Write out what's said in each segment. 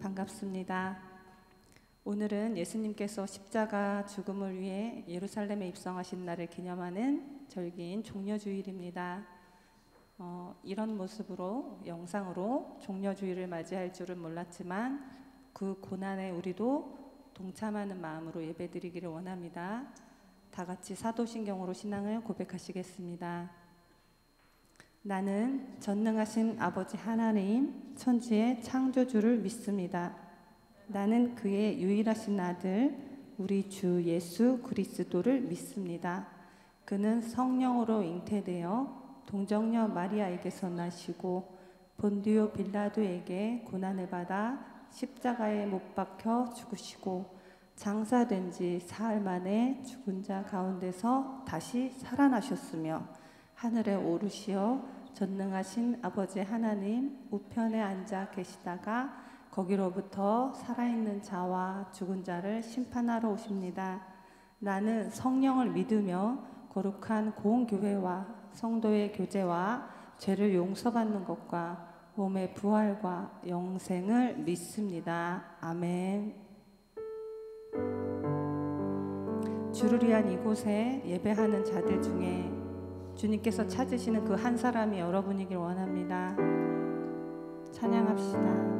반갑습니다. 오늘은 예수님께서 십자가 죽음을 위해 예루살렘에 입성하신 날을 기념하는 절기인 종려주일입니다. 이런 모습으로 영상으로 종려주일을 맞이할 줄은 몰랐지만 그 고난에 우리도 동참하는 마음으로 예배드리기를 원합니다. 다 같이 사도신경으로 신앙을 고백하시겠습니다. 나는 전능하신 아버지 하나님 천지의 창조주를 믿습니다. 나는 그의 유일하신 아들 우리 주 예수 그리스도를 믿습니다. 그는 성령으로 잉태되어 동정녀 마리아에게서 나시고 본디오 빌라도에게 고난을 받아 십자가에 못 박혀 죽으시고 장사된 지 사흘 만에 죽은 자 가운데서 다시 살아나셨으며 하늘에 오르시어 전능하신 아버지 하나님 우편에 앉아 계시다가 거기로부터 살아있는 자와 죽은 자를 심판하러 오십니다. 나는 성령을 믿으며 거룩한 공교회와 성도의 교제와 죄를 용서받는 것과 몸의 부활과 영생을 믿습니다. 아멘. 주를 위한 이곳에 예배하는 자들 중에 주님께서 찾으시는 그 한 사람이 여러분이길 원합니다. 찬양합시다.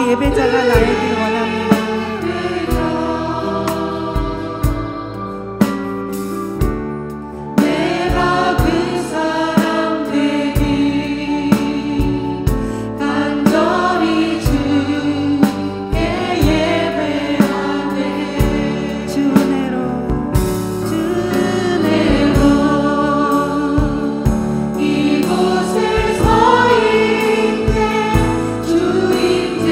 예배자가 나에게 원합니다. 내가 그 사람 되기 간절히 주께 예배하네. 주 은혜로 이곳에 서 있네. 주인제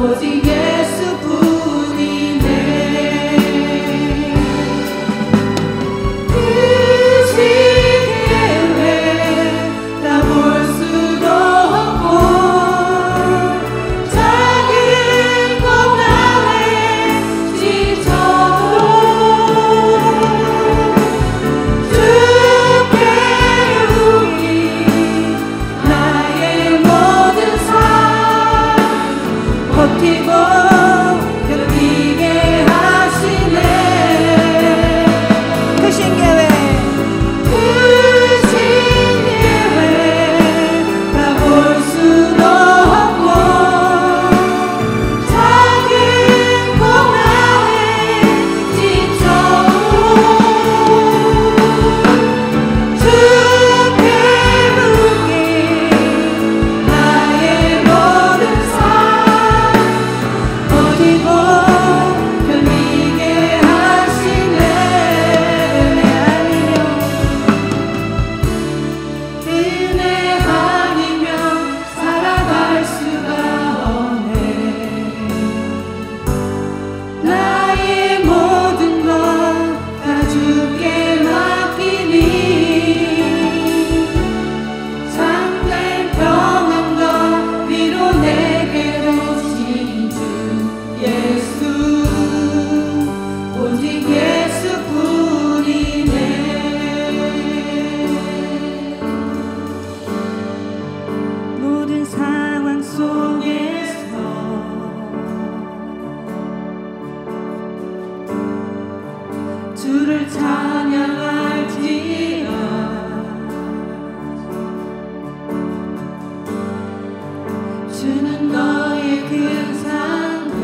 오직 예수뿐이네. 그 시계에 다 볼 수도 없고 작은 공간에 지쳐도 주께 우리 나의 모든 삶 버티고 견디게 하시네. 그 신계회 다 볼 수도 없고 작은 공간에 지쳐도 주께 우리 나의 모든 삶 버티고 견디게 하시네. 은혜 아니면 살아갈 수가 없네. 나의 모든 것 다 주께 맡기니 참된 평안과 위로 내게로 주신 주 예수 오직 예수뿐이네. 모든 상황 속에서 주를 찬양할지라 주는 너의 큰 상급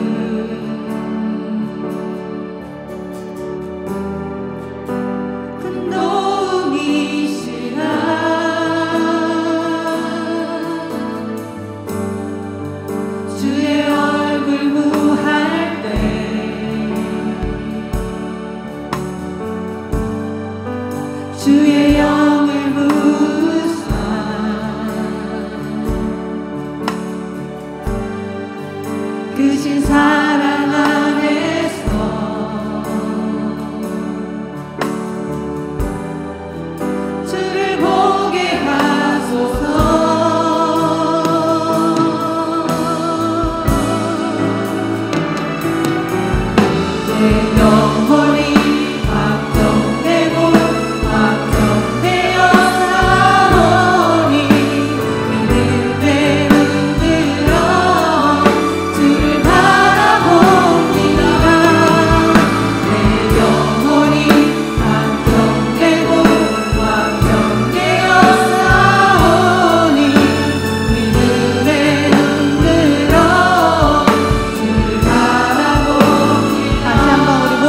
큰 도움이시라. 주의 얼굴 구할 때 주의 영을 부사 크신 사랑 안에서 주를 보게 하소서. 내 영혼이 확정되고 확정되어 사오니 믿음에 흔들어 주를 바라봅니다. 내 영혼이 확정되고 확정되어 사오니 믿음에 흔들어 주를 바라봅니다. 다시 한번 우리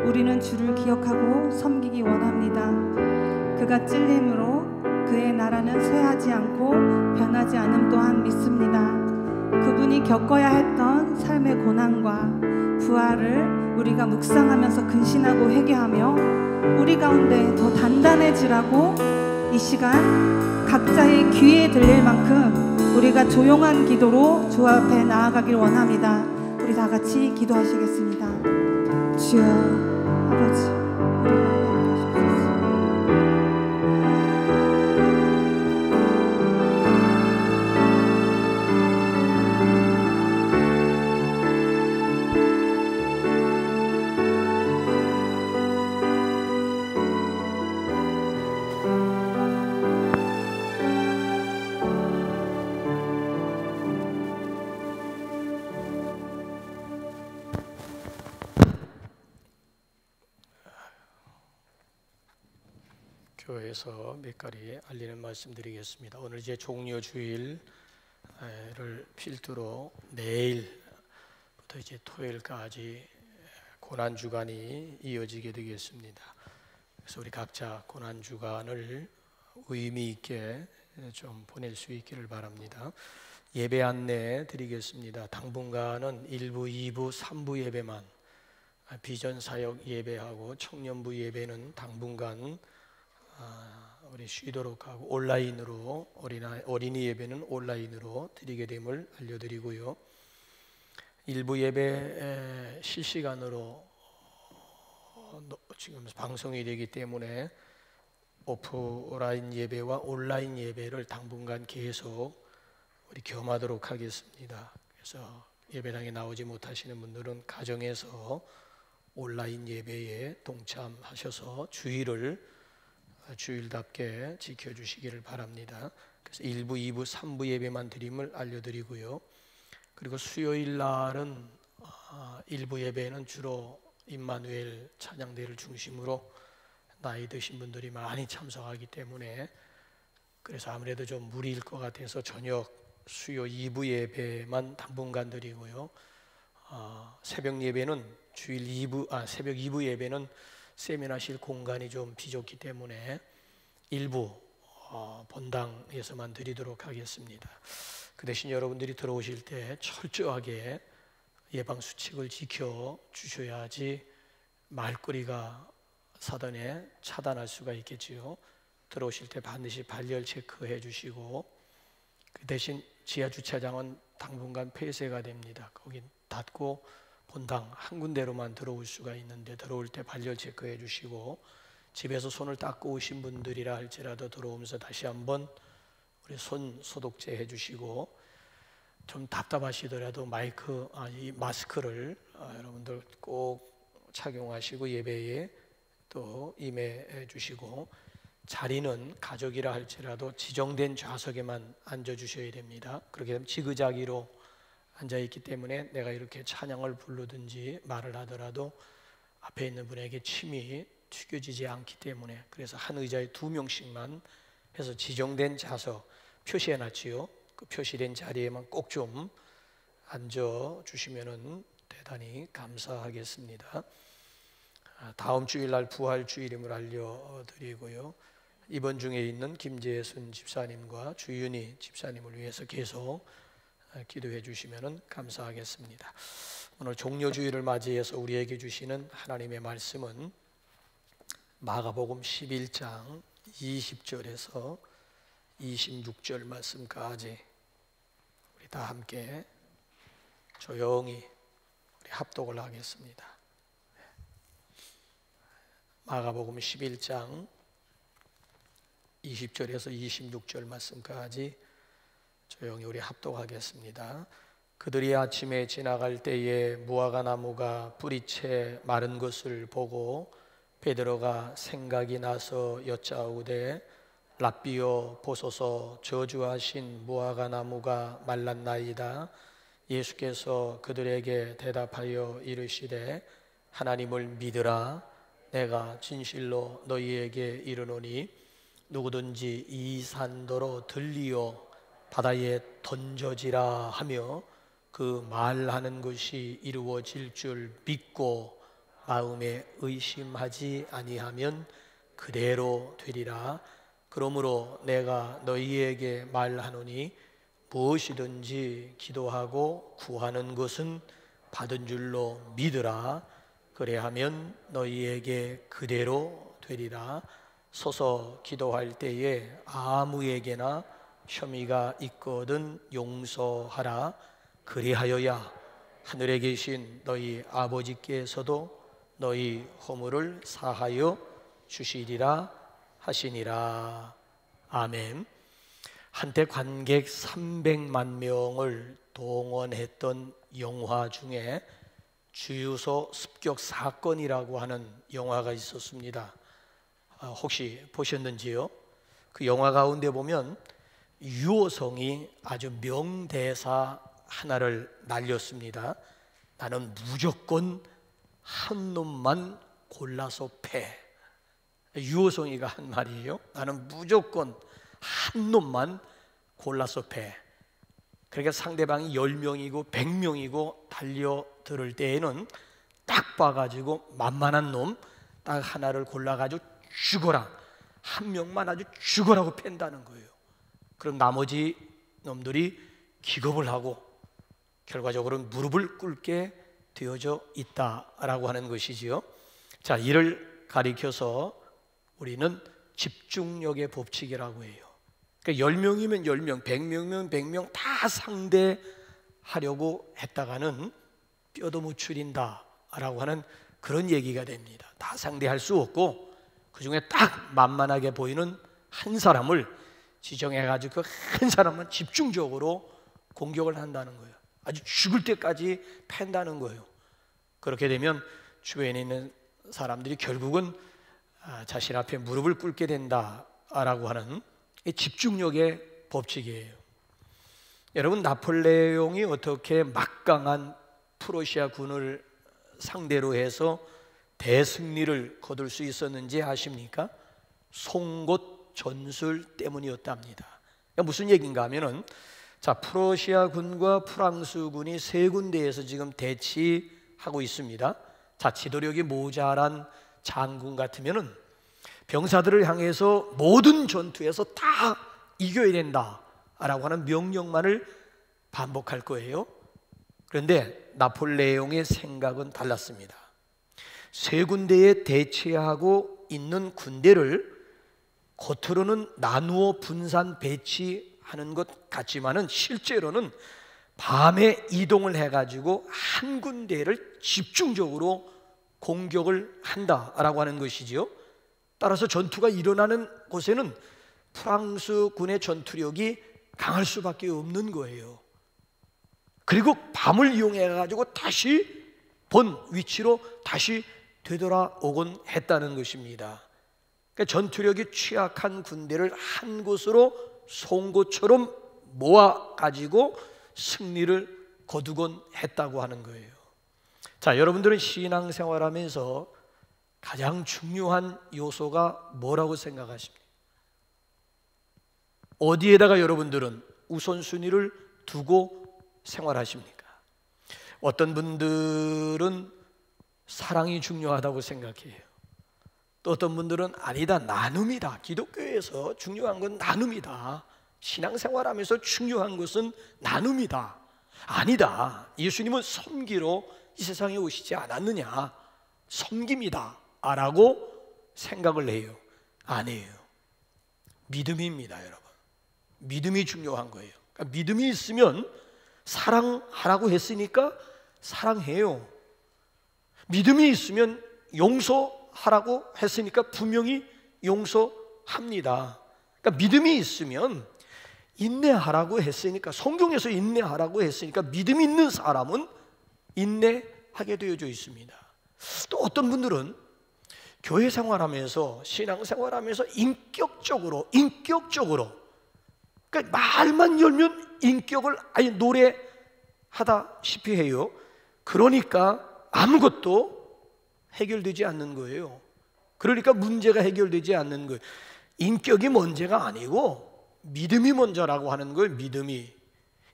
우리는 주를 기억하고 섬기기 원합니다. 그가 찔림으로 그의 나라는 쇠하지 않고 변하지 않음 또한 믿습니다. 그분이 겪어야 했던 삶의 고난과 부활을 우리가 묵상하면서 근신하고 회개하며 우리 가운데 더 단단해지라고 이 시간 각자의 귀에 들릴 만큼 우리가 조용한 기도로 주 앞에 나아가길 원합니다. 우리 다 같이 기도하시겠습니다. 주여 아버지, 우리가 하옵소서. 교회에서 몇 가지 알리는 말씀 드리겠습니다. 오늘 이제 종려 주일을 필두로 내일부터 이제 토요일까지 고난 주간이 이어지게 되겠습니다. 그래서 우리 각자 고난 주간을 의미 있게 좀 보낼 수 있기를 바랍니다. 예배 안내 드리겠습니다. 당분간은 1부, 2부, 3부 예배만, 비전 사역 예배하고 청년부 예배는 당분간 우리 쉬도록 하고 온라인으로 어린이 예배는 온라인으로 드리게 됨을 알려드리고요. 일부 예배 실시간으로 지금 방송이 되기 때문에 오프라인 예배와 온라인 예배를 당분간 계속 우리 겸하도록 하겠습니다. 그래서 예배당에 나오지 못하시는 분들은 가정에서 온라인 예배에 동참하셔서 주일답게 지켜주시기를 바랍니다. 그래서 1부, 2부, 3부 예배만 드림을 알려드리고요. 그리고 수요일 날은 1부 예배는 주로 임마누엘 찬양대를 중심으로 나이 드신 분들이 많이 참석하기 때문에 그래서 아무래도 좀 무리일 것 같아서 저녁 수요 2부 예배만 당분간 드리고요. 새벽 예배는 새벽 2부 예배는 세미나실 공간이 좀 비좁기 때문에 일부 본당에서만 드리도록 하겠습니다. 그 대신 여러분들이 들어오실 때 철저하게 예방수칙을 지켜주셔야지 말거리가 사단에 차단할 수가 있겠지요. 들어오실 때 반드시 발열 체크해 주시고 그 대신 지하주차장은 당분간 폐쇄가 됩니다. 거긴 닫고 본당 한 군데로만 들어올 수가 있는데 들어올 때 발열 체크해 주시고 집에서 손을 닦고 오신 분들이라 할지라도 들어오면서 다시 한번 우리 손 소독제 해 주시고 좀 답답하시더라도 이 마스크를 여러분들 꼭 착용하시고 예배에 또 임해 주시고 자리는 가족이라 할지라도 지정된 좌석에만 앉아 주셔야 됩니다. 그렇게 되면 지그자기로 앉아있기 때문에 내가 이렇게 찬양을 부르든지 말을 하더라도 앞에 있는 분에게 침이 튀겨지지 않기 때문에 그래서 한 의자에 2명씩만 해서 지정된 좌석 표시해놨지요. 그 표시된 자리에만 꼭 좀 앉아주시면 대단히 감사하겠습니다. 다음 주일날 부활주일임을 알려드리고요. 이번 중에 있는 김재순 집사님과 주윤희 집사님을 위해서 계속 기도해 주시면 감사하겠습니다. 오늘 종려주일을 맞이해서 우리에게 주시는 하나님의 말씀은 마가복음 11장 20절에서 26절 말씀까지 우리 다 함께 조용히 우리 합독을 하겠습니다. 마가복음 11장 20절에서 26절 말씀까지 조용히 우리 합독하겠습니다. 그들이 아침에 지나갈 때에 무화과 나무가 뿌리채 마른 것을 보고 베드로가 생각이 나서 여짜오되 랍비여 보소서 저주하신 무화과 나무가 말랐나이다. 예수께서 그들에게 대답하여 이르시되 하나님을 믿으라. 내가 진실로 너희에게 이르노니 누구든지 이 산더러 들리어 바다에 던져지라 하며 그 말하는 것이 이루어질 줄 믿고 마음에 의심하지 아니하면 그대로 되리라. 그러므로 내가 너희에게 말하노니 무엇이든지 기도하고 구하는 것은 받은 줄로 믿으라. 그래하면 너희에게 그대로 되리라. 서서 기도할 때에 아무에게나 혐의가 있거든 용서하라. 그리하여야 하늘에 계신 너희 아버지께서도 너희 허물을 사하여 주시리라 하시니라. 아멘. 한때 관객 300만 명을 동원했던 영화 중에 주유소 습격 사건이라고 하는 영화가 있었습니다. 혹시 보셨는지요? 그 영화 가운데 보면 유호성이 아주 명대사 하나를 날렸습니다. 나는 무조건 한 놈만 골라서 패. 유호성이가 한 말이에요. 나는 무조건 한 놈만 골라서 패. 그러니까 상대방이 10명이고 100명이고 달려들을 때에는 딱 봐가지고 만만한 놈 딱 하나를 골라가지고 죽어라, 한 명만 아주 죽어라고 팬다는 거예요. 그럼 나머지 놈들이 기겁을 하고 결과적으로 무릎을 꿇게 되어져 있다라고 하는 것이지요. 자, 이를 가리켜서 우리는 집중력의 법칙이라고 해요. 그러니까 10명이면 10명, 100명이면 100명 다 상대하려고 했다가는 뼈도 못 추린다라고 하는 그런 얘기가 됩니다. 다 상대할 수 없고 그 중에 딱 만만하게 보이는 한 사람을 지정해가지고 그 한 사람만 집중적으로 공격을 한다는 거예요. 아주 죽을 때까지 팬다는 거예요. 그렇게 되면 주변에 있는 사람들이 결국은 자신 앞에 무릎을 꿇게 된다라고 하는 집중력의 법칙이에요. 여러분, 나폴레옹이 어떻게 막강한 프로시아 군을 상대로 해서 대승리를 거둘 수 있었는지 아십니까? 송곳 전술 때문이었답니다. 그러니까 무슨 얘기인가 하면은, 자, 프로시아 군과 프랑스 군이 세 군데에서 지금 대치하고 있습니다. 자, 지도력이 모자란 장군 같으면은 병사들을 향해서 모든 전투에서 다 이겨야 된다라고 하는 명령만을 반복할 거예요. 그런데 나폴레옹의 생각은 달랐습니다. 세 군데에 대치하고 있는 군대를 겉으로는 나누어 분산 배치하는 것 같지만은 실제로는 밤에 이동을 해가지고 한 군데를 집중적으로 공격을 한다라고 하는 것이지요. 따라서 전투가 일어나는 곳에는 프랑스 군의 전투력이 강할 수밖에 없는 거예요. 그리고 밤을 이용해 가지고 다시 본 위치로 다시 되돌아오곤 했다는 것입니다. 그러니까 전투력이 취약한 군대를 한 곳으로 송곳처럼 모아 가지고 승리를 거두곤 했다고 하는 거예요. 자, 여러분들은 신앙생활하면서 가장 중요한 요소가 뭐라고 생각하십니까? 어디에다가 여러분들은 우선순위를 두고 생활하십니까? 어떤 분들은 사랑이 중요하다고 생각해요. 또 어떤 분들은 아니다, 나눔이다. 기독교에서 중요한 건 나눔이다. 신앙생활하면서 중요한 것은 나눔이다. 아니다, 예수님은 섬기러 이 세상에 오시지 않았느냐, 섬김이다 라고 생각을 해요. 아니에요. 믿음입니다, 여러분. 믿음이 중요한 거예요. 그러니까 믿음이 있으면 사랑하라고 했으니까 사랑해요. 믿음이 있으면 용서하라고 했으니까 분명히 용서합니다. 그러니까 믿음이 있으면 인내하라고 했으니까, 성경에서 인내하라고 했으니까 믿음이 있는 사람은 인내하게 되어져 있습니다. 또 어떤 분들은 교회 생활하면서, 신앙 생활하면서 인격적으로 그러니까 말만 열면 인격을 아예 노래하다시피 해요. 그러니까 아무것도 해결되지 않는 거예요. 그러니까 문제가 해결되지 않는 거예요. 인격이 문제가 아니고 믿음이 먼저라고 하는 거예요. 믿음이.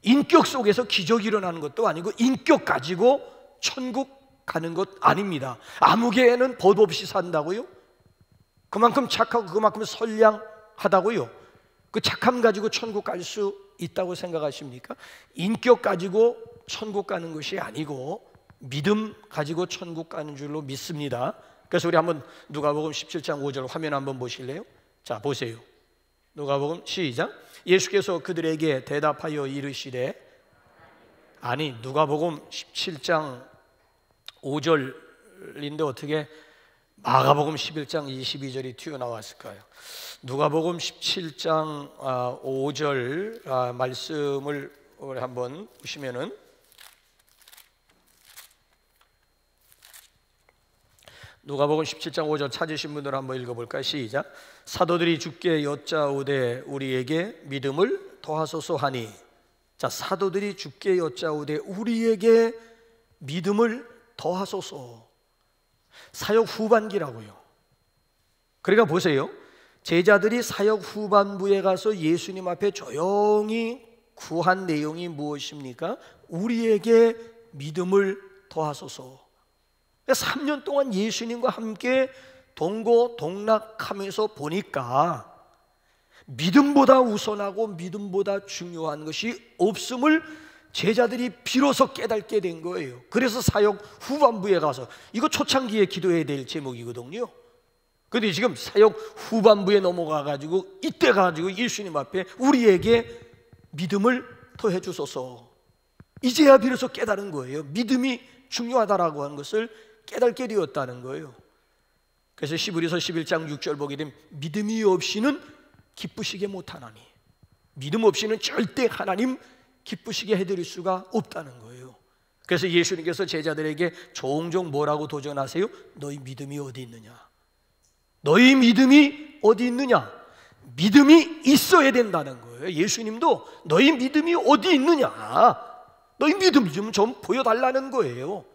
인격 속에서 기적이 일어나는 것도 아니고 인격 가지고 천국 가는 것 아닙니다. 아무개는 법 없이 산다고요? 그만큼 착하고 그만큼 선량하다고요? 그 착함 가지고 천국 갈 수 있다고 생각하십니까? 인격 가지고 천국 가는 것이 아니고 믿음 가지고 천국 가는 줄로 믿습니다. 그래서 우리 한번 누가복음 17장 5절 화면 한번 보실래요? 자, 보세요. 누가복음 시작. 예수께서 그들에게 대답하여 이르시되, 아니 누가복음 17장 5절인데 어떻게 마가복음 11장 22절이 튀어나왔을까요? 누가복음 17장 5절 말씀을 우리 한번 보시면은, 누가복음 17장 5절 찾으신 분들 한번 읽어볼까요? 시작. 사도들이 주께 여짜오되 우리에게 믿음을 더하소서 하니. 자, 사도들이 주께 여짜오되 우리에게 믿음을 더하소서. 사역 후반기라고요. 그러니까 보세요. 제자들이 사역 후반부에 가서 예수님 앞에 조용히 구한 내용이 무엇입니까? 우리에게 믿음을 더하소서. 3년 동안 예수님과 함께 동고동락하면서 보니까 믿음보다 우선하고 믿음보다 중요한 것이 없음을 제자들이 비로소 깨닫게 된 거예요. 그래서 사역 후반부에 가서, 이거 초창기에 기도해야 될 제목이거든요. 그런데 지금 사역 후반부에 넘어가 가지고 이때 가지고 예수님 앞에 우리에게 믿음을 더해 주소서. 이제야 비로소 깨달은 거예요. 믿음이 중요하다라고 하는 것을 깨닫게 되었다는 거예요. 그래서 히브리서 11장 6절 보게 되면 믿음이 없이는 기쁘시게 못하나니, 믿음 없이는 절대 하나님 기쁘시게 해드릴 수가 없다는 거예요. 그래서 예수님께서 제자들에게 종종 뭐라고 도전하세요? 너희 믿음이 어디 있느냐? 너희 믿음이 어디 있느냐? 믿음이 있어야 된다는 거예요. 예수님도 너희 믿음이 어디 있느냐? 너희 믿음 좀 보여달라는 거예요.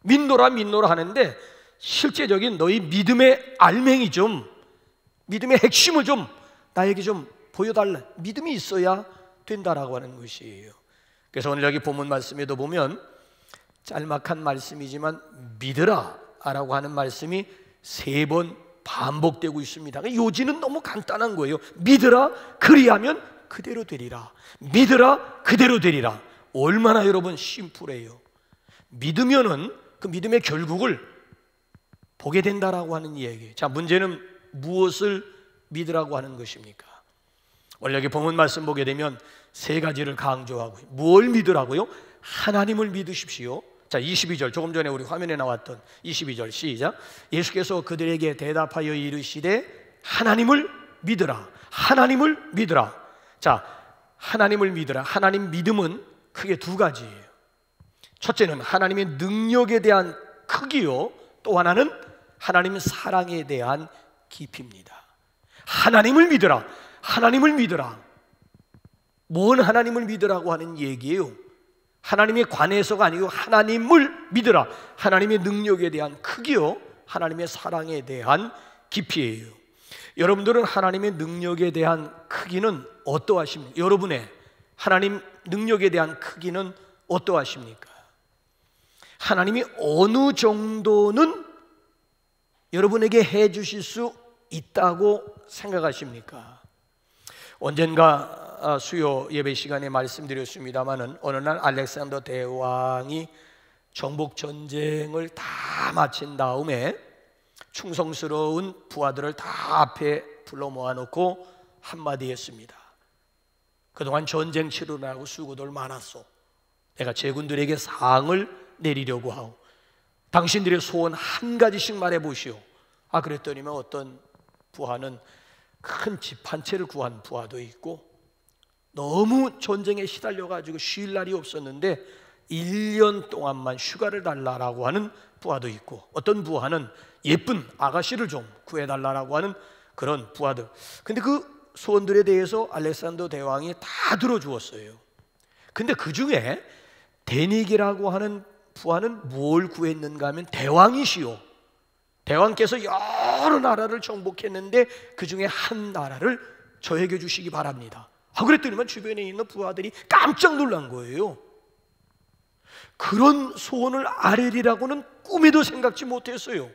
믿노라 믿노라 하는데 실제적인 너희 믿음의 알맹이 좀, 믿음의 핵심을 좀 나에게 좀 보여달라. 믿음이 있어야 된다라고 하는 것이에요. 그래서 오늘 여기 본문 말씀에도 보면 짤막한 말씀이지만 믿으라 라고 하는 말씀이 3번 반복되고 있습니다. 요지는 너무 간단한 거예요. 믿으라, 그리하면 그대로 되리라. 믿으라, 그대로 되리라. 얼마나 여러분 심플해요. 믿으면은 그 믿음의 결국을 보게 된다라고 하는 이야기예요. 자, 문제는 무엇을 믿으라고 하는 것입니까? 원래 여기 본문 말씀 보게 되면 3가지를 강조하고, 뭘 믿으라고요? 하나님을 믿으십시오. 자, 22절, 조금 전에 우리 화면에 나왔던 22절 시작. 예수께서 그들에게 대답하여 이르시되 하나님을 믿으라. 하나님을 믿으라. 자, 하나님을 믿으라. 하나님 믿음은 크게 2가지예요. 첫째는 하나님의 능력에 대한 크기요, 또 하나는 하나님 사랑에 대한 깊이입니다. 하나님을 믿으라. 하나님을 믿으라. 뭔 하나님을 믿으라고 하는 얘기예요? 하나님에 관해서가 아니고 하나님을 믿으라. 하나님의 능력에 대한 크기요, 하나님의 사랑에 대한 깊이예요. 여러분들은 하나님의 능력에 대한 크기는 어떠하십니까? 여러분의 하나님 능력에 대한 크기는 어떠하십니까? 하나님이 어느 정도는 여러분에게 해 주실 수 있다고 생각하십니까? 언젠가 수요 예배 시간에 말씀드렸습니다마는 어느 날 알렉산더 대왕이 정복 전쟁을 다 마친 다음에 충성스러운 부하들을 다 앞에 불러 모아놓고 한마디 했습니다. 그동안 전쟁 치르느라고 수고들 많았소. 내가 제군들에게 상을 내리려고 하오. 당신들의 소원 한 가지씩 말해보시오. 그랬더니만 어떤 부하는 큰 집 한 채를 구한 부하도 있고, 너무 전쟁에 시달려가지고 쉴 날이 없었는데 1년 동안만 휴가를 달라고 하는 부하도 있고, 어떤 부하는 예쁜 아가씨를 좀 구해달라고 하는 그런 부하들. 근데 그 소원들에 대해서 알렉산더 대왕이 다 들어주었어요. 근데 그 중에 데닉이라고 하는 부하는 뭘 구했는가 하면 대왕이시오. 대왕께서 여러 나라를 정복했는데 그 중에 한 나라를 저에게 주시기 바랍니다. 그랬더니만 주변에 있는 부하들이 깜짝 놀란 거예요. 그런 소원을 아뢰리라고는 꿈에도 생각지 못했어요.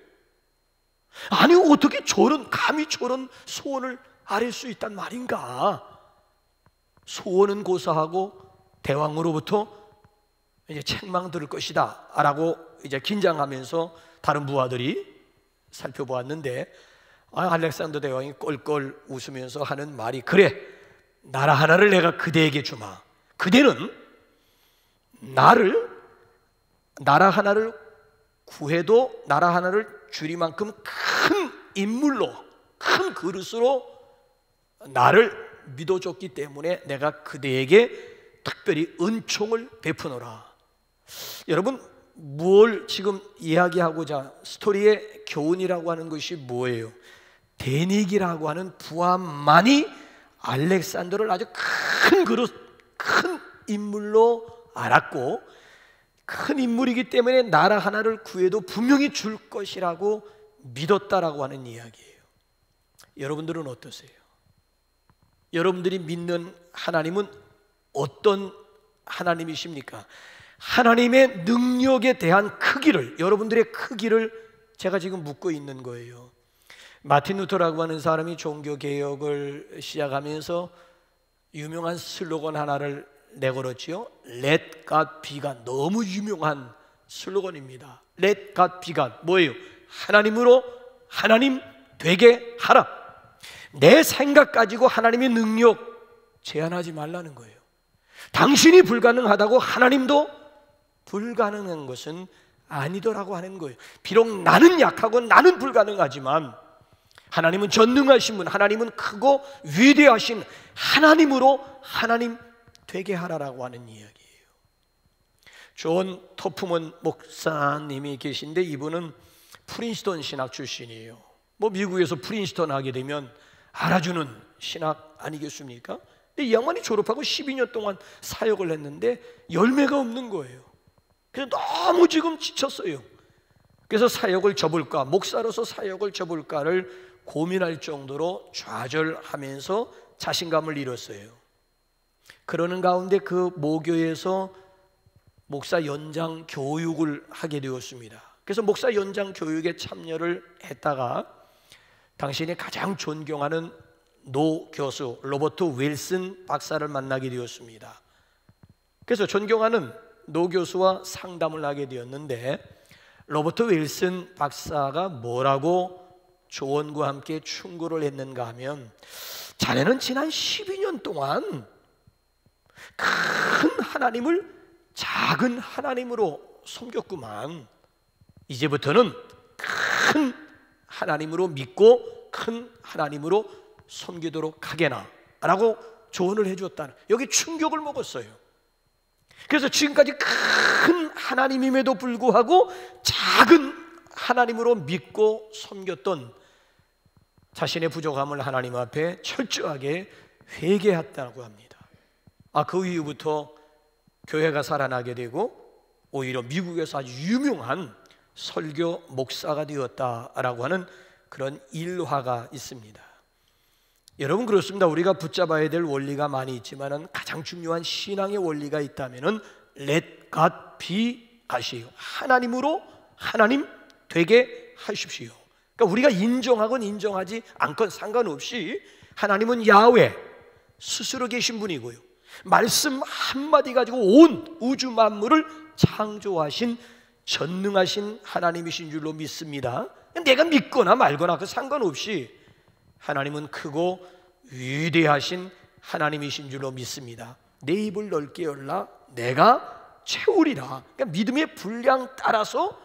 아니 어떻게 감히 저런 소원을 아뢰 수 있단 말인가. 소원은 고사하고 대왕으로부터 이제 책망 들을 것이다 라고 이제 긴장하면서 다른 부하들이 살펴보았는데, 알렉산더 대왕이 껄껄 웃으면서 하는 말이, 그래, 나라 하나를 내가 그대에게 주마. 그대는 나라 하나를 구해도 나라 하나를 줄이만큼 큰 인물로, 큰 그릇으로 나를 믿어줬기 때문에 내가 그대에게 특별히 은총을 베푸노라. 여러분, 뭘 지금 이야기하고자, 스토리의 교훈이라고 하는 것이 뭐예요? 데닉이라고 하는 부하만이 알렉산더를 아주 큰 그릇, 큰 인물로 알았고, 큰 인물이기 때문에 나라 하나를 구해도 분명히 줄 것이라고 믿었다라고 하는 이야기예요. 여러분들은 어떠세요? 여러분들이 믿는 하나님은 어떤 하나님이십니까? 하나님의 능력에 대한 크기를, 여러분들의 크기를 제가 지금 묻고 있는 거예요. 마틴 루터라고 하는 사람이 종교개혁을 시작하면서 유명한 슬로건 하나를 내걸었지요. Let God be God. 너무 유명한 슬로건입니다. Let God be God. 뭐예요? 하나님으로 하나님 되게 하라. 내 생각 가지고 하나님의 능력 제한하지 말라는 거예요. 당신이 불가능하다고 하나님도 불가능한 것은 아니더라고 하는 거예요. 비록 나는 약하고 나는 불가능하지만 하나님은 전능하신 분, 하나님은 크고 위대하신 하나님으로 하나님 되게 하라라고 하는 이야기예요. 존 터프먼 목사님이 계신데, 이분은 프린스턴 신학 출신이에요. 미국에서 프린스턴 하게 되면 알아주는 신학 아니겠습니까? 근데 이 양반이 졸업하고 12년 동안 사역을 했는데 열매가 없는 거예요. 그래서 너무 지금 지쳤어요. 그래서 사역을 접을까, 목사로서 사역을 접을까를 고민할 정도로 좌절하면서 자신감을 잃었어요. 그러는 가운데 그 모교에서 목사 연장 교육을 하게 되었습니다. 그래서 목사 연장 교육에 참여를 했다가 당신이 가장 존경하는 노 교수 로버트 윌슨 박사를 만나게 되었습니다. 그래서 존경하는 노 교수와 상담을 하게 되었는데, 로버트 윌슨 박사가 뭐라고 조언과 함께 충고를 했는가 하면, 자네는 지난 12년 동안 큰 하나님을 작은 하나님으로 섬겼구만. 이제부터는 큰 하나님으로 믿고 큰 하나님으로 섬기도록 하게나 라고 조언을 해주었다는, 여기 충격을 먹었어요. 그래서 지금까지 큰 하나님임에도 불구하고 작은 하나님으로 믿고 섬겼던 자신의 부족함을 하나님 앞에 철저하게 회개했다고 합니다. 그 이후부터 교회가 살아나게 되고 오히려 미국에서 아주 유명한 설교 목사가 되었다라고 하는 그런 일화가 있습니다. 여러분, 그렇습니다. 우리가 붙잡아야 될 원리가 많이 있지만 가장 중요한 신앙의 원리가 있다면 Let God be God이에요. 하나님으로 하나님 되게 하십시오. 그러니까 우리가 인정하건 인정하지 않건 상관없이 하나님은 야훼 스스로 계신 분이고요, 말씀 한마디 가지고 온 우주 만물을 창조하신 전능하신 하나님이신 줄로 믿습니다. 내가 믿거나 말거나 그 상관없이 하나님은 크고 위대하신 하나님이신 줄로 믿습니다. 내 입을 넓게 열라 내가 채우리라. 그러니까 믿음의 분량 따라서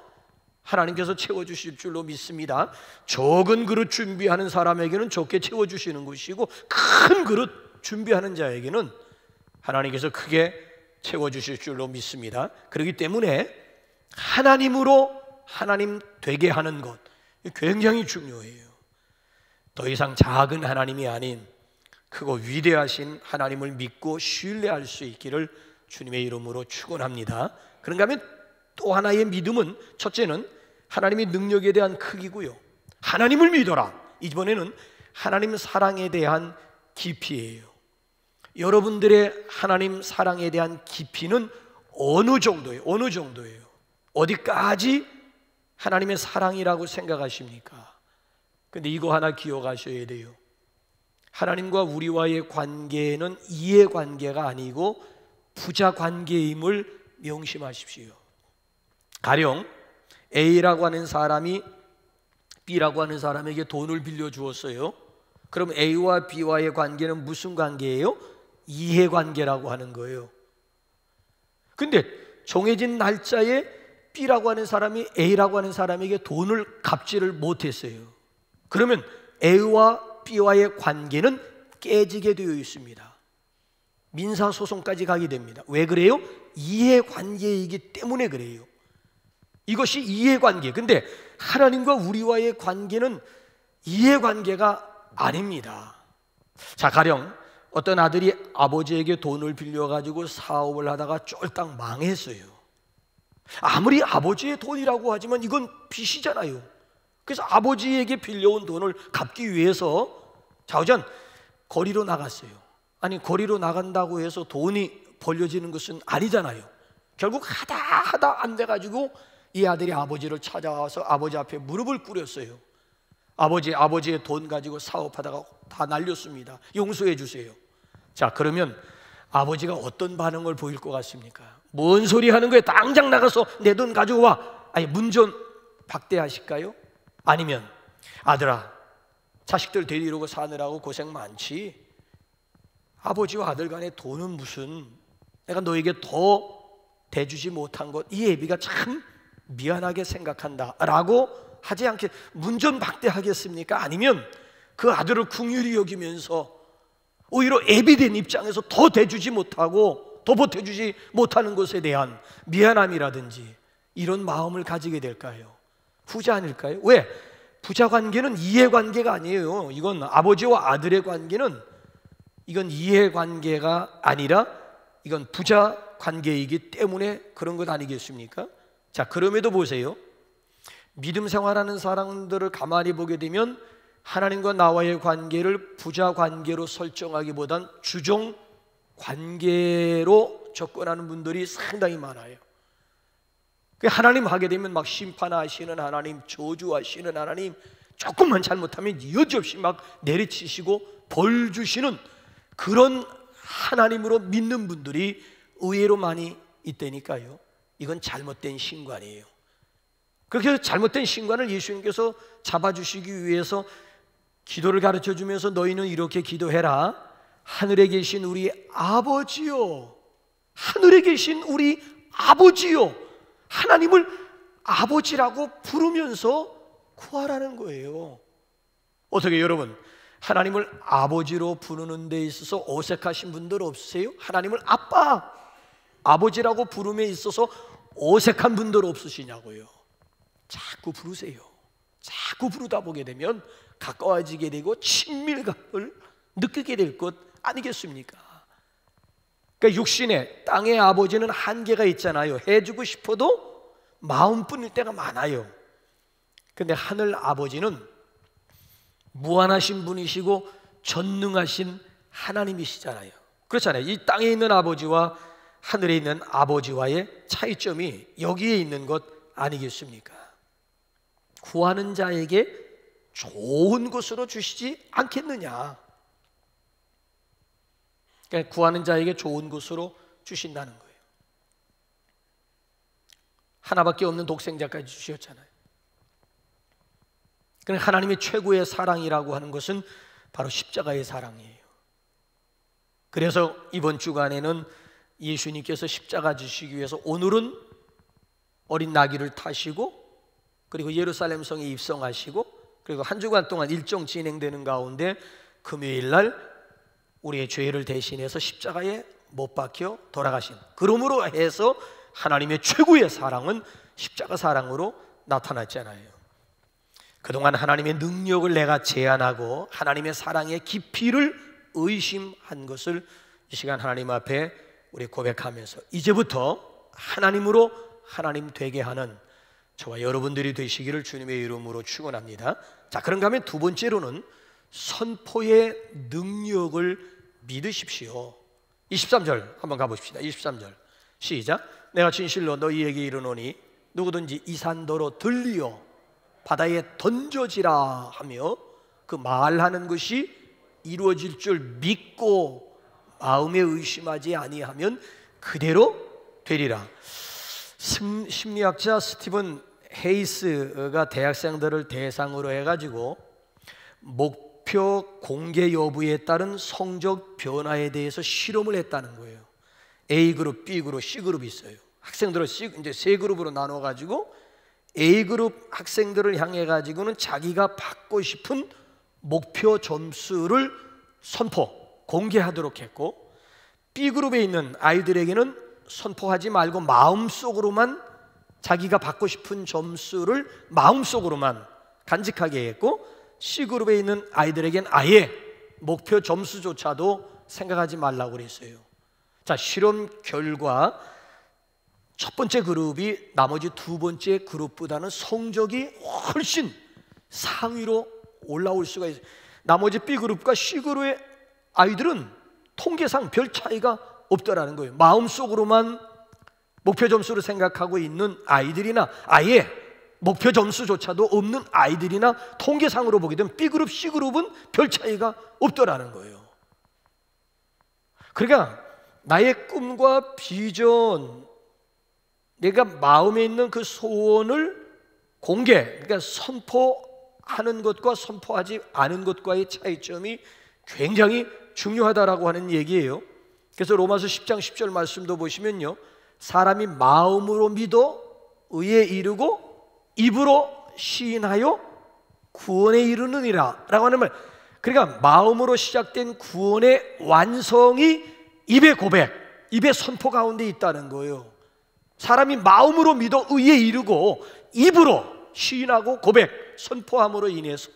하나님께서 채워주실 줄로 믿습니다. 적은 그릇 준비하는 사람에게는 적게 채워주시는 것이고, 큰 그릇 준비하는 자에게는 하나님께서 크게 채워주실 줄로 믿습니다. 그렇기 때문에 하나님으로 하나님 되게 하는 것 굉장히 중요해요. 더 이상 작은 하나님이 아닌 크고 위대하신 하나님을 믿고 신뢰할 수 있기를 주님의 이름으로 축원합니다. 그런가 하면 또 하나의 믿음은, 첫째는 하나님의 능력에 대한 크기고요, 하나님을 믿어라. 이번에는 하나님 사랑에 대한 깊이예요. 여러분들의 하나님 사랑에 대한 깊이는 어느 정도예요? 어느 정도예요? 어디까지 하나님의 사랑이라고 생각하십니까? 근데 이거 하나 기억하셔야 돼요. 하나님과 우리와의 관계는 이해관계가 아니고 부자관계임을 명심하십시오. 가령 A라고 하는 사람이 B라고 하는 사람에게 돈을 빌려주었어요. 그럼 A와 B와의 관계는 무슨 관계예요? 이해관계라고 하는 거예요. 근데 정해진 날짜에 B라고 하는 사람이 A라고 하는 사람에게 돈을 갚지를 못했어요. 그러면 A와 B와의 관계는 깨지게 되어 있습니다. 민사소송까지 가게 됩니다. 왜 그래요? 이해관계이기 때문에 그래요. 이것이 이해관계. 근데 하나님과 우리와의 관계는 이해관계가 아닙니다. 자, 가령 어떤 아들이 아버지에게 돈을 빌려가지고 사업을 하다가 쫄딱 망했어요. 아무리 아버지의 돈이라고 하지만 이건 빚이잖아요. 그래서 아버지에게 빌려온 돈을 갚기 위해서 좌우전 거리로 나갔어요. 아니, 거리로 나간다고 해서 돈이 벌려지는 것은 아니잖아요. 결국 하다 안 돼가지고 이 아들이 아버지를 찾아와서 아버지 앞에 무릎을 꿇었어요. 아버지의 돈 가지고 사업하다가 다 날렸습니다. 용서해 주세요. 자, 그러면 아버지가 어떤 반응을 보일 것 같습니까? 뭔 소리 하는 거예요? 당장 나가서 내 돈 가져와. 아니, 문전 박대하실까요? 아니면 아들아, 자식들 데리고 사느라고 고생 많지. 아버지와 아들 간의 돈은 무슨, 내가 너에게 더 대주지 못한 것, 이 애비가 참 미안하게 생각한다 라고 하지 않게 문전박대하겠습니까? 아니면 그 아들을 긍휼히 여기면서 오히려 애비된 입장에서 더 대주지 못하고 더 보태주지 못하는 것에 대한 미안함이라든지 이런 마음을 가지게 될까요? 후자 아닐까요? 왜? 부자관계는 이해관계가 아니에요. 이건 아버지와 아들의 관계는 이건 이해관계가 아니라 이건 부자관계이기 때문에 그런 것 아니겠습니까? 자, 그럼에도 보세요. 믿음 생활하는 사람들을 가만히 보게 되면 하나님과 나와의 관계를 부자관계로 설정하기보단 주종관계로 접근하는 분들이 상당히 많아요. 하나님 하게 되면 막 심판하시는 하나님, 저주하시는 하나님, 조금만 잘못하면 여지없이 막 내리치시고 벌 주시는 그런 하나님으로 믿는 분들이 의외로 많이 있다니까요. 이건 잘못된 신관이에요. 그렇게 잘못된 신관을 예수님께서 잡아주시기 위해서 기도를 가르쳐주면서 너희는 이렇게 기도해라. 하늘에 계신 우리 아버지요, 하늘에 계신 우리 아버지요, 하나님을 아버지라고 부르면서 구하라는 거예요. 어떻게 여러분, 하나님을 아버지로 부르는 데 있어서 어색하신 분들 없으세요? 하나님을 아빠, 아버지라고 부름에 있어서 어색한 분들 없으시냐고요. 자꾸 부르세요. 자꾸 부르다 보게 되면 가까워지게 되고 친밀감을 느끼게 될 것 아니겠습니까? 그러니까 육신의 땅의 아버지는 한계가 있잖아요. 해주고 싶어도 마음뿐일 때가 많아요. 근데 하늘 아버지는 무한하신 분이시고 전능하신 하나님이시잖아요. 그렇잖아요. 이 땅에 있는 아버지와 하늘에 있는 아버지와의 차이점이 여기에 있는 것 아니겠습니까? 구하는 자에게 좋은 것으로 주시지 않겠느냐. 그러니까 구하는 자에게 좋은 것으로 주신다는 거예요. 하나밖에 없는 독생자까지 주셨잖아요. 그러니까 하나님의 최고의 사랑이라고 하는 것은 바로 십자가의 사랑이에요. 그래서 이번 주간에는 예수님께서 십자가 지시기 위해서 오늘은 어린 나귀를 타시고 그리고 예루살렘 성에 입성하시고 그리고 한 주간 동안 일정 진행되는 가운데 금요일 날 우리의 죄를 대신해서 십자가에 못 박혀 돌아가신, 그러므로 해서 하나님의 최고의 사랑은 십자가 사랑으로 나타났잖아요. 그동안 하나님의 능력을 내가 제한하고 하나님의 사랑의 깊이를 의심한 것을 이 시간 하나님 앞에 우리 고백하면서 이제부터 하나님으로 하나님 되게 하는 저와 여러분들이 되시기를 주님의 이름으로 축원합니다. 자, 그런가 하면 두 번째로는 선포의 능력을 믿으십시오. 23절 한번 가보십시다. 23절 시작. 내가 진실로 너희에게 이르노니 누구든지 이 산더러 들리어 바다에 던져지라 하며 그 말하는 것이 이루어질 줄 믿고 마음에 의심하지 아니하면 그대로 되리라. 심리학자 스티븐 헤이스가 대학생들을 대상으로 해가지고 목표 공개 여부에 따른 성적 변화에 대해서 실험을 했다는 거예요. A그룹, B그룹, C그룹이 있어요. 학생들을 이제 세 그룹으로 나눠가지고 A그룹 학생들을 향해 가지고는 자기가 받고 싶은 목표 점수를 공개하도록 했고, B그룹에 있는 아이들에게는 선포하지 말고 마음속으로만 자기가 받고 싶은 점수를 마음속으로만 간직하게 했고, C그룹에 있는 아이들에게는 아예 목표 점수조차도 생각하지 말라고 그랬어요. 자, 실험 결과 첫 번째 그룹이 나머지 두 번째 그룹보다는 성적이 훨씬 상위로 올라올 수가 있어요. 나머지 B그룹과 C그룹의 아이들은 통계상 별 차이가 없더라는 거예요. 마음속으로만 목표 점수를 생각하고 있는 아이들이나 아예 목표 점수조차도 없는 아이들이나 통계상으로 보게 되면 B그룹, C그룹은 별 차이가 없더라는 거예요. 그러니까 나의 꿈과 비전, 내가 마음에 있는 그 소원을 그러니까 선포하는 것과 선포하지 않은 것과의 차이점이 굉장히 중요하다라고 하는 얘기예요. 그래서 로마서 10장 10절 말씀도 보시면요, 사람이 마음으로 믿어 의에 이르고 입으로 시인하여 구원에 이르느니라 라고 하는 말. 그러니까 마음으로 시작된 구원의 완성이 입의 고백, 입의 선포 가운데 있다는 거예요. 사람이 마음으로 믿어 의에 이르고 입으로 시인하고 고백, 선포함으로 인해서